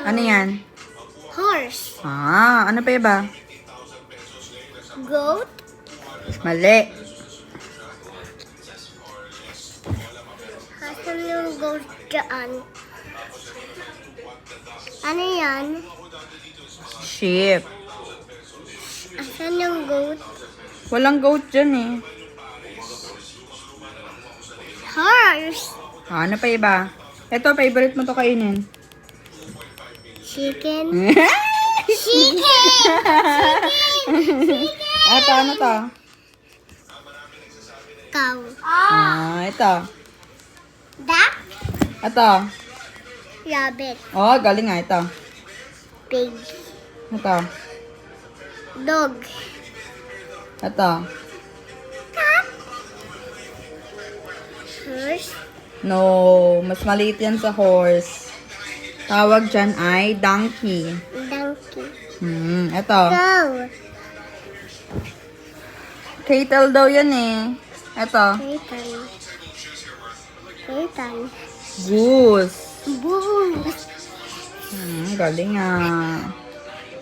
Ano yan? Horse. Ano pa iba? Goat. Mali. Asan yung goat dyan? Ano yan? Sheep. Asan yung goat? Walang goat dyan eh. Horse. Ano pa iba? Ito, favorite mo to kainin. Chicken. Chicken! Ito, ano to? Cow. Ito. Duck. Ito. Rabbit. Oh, galing nga ito. Pig. Ito. Dog. Ito. Cat. Horse. No, mas maliit yan sa horse. Tawag dyan ay donkey. Donkey. Ito. Cow. Cattle daw yan eh. Ito. Kaitan. Kaitan. Goose. Bull. Galing ah.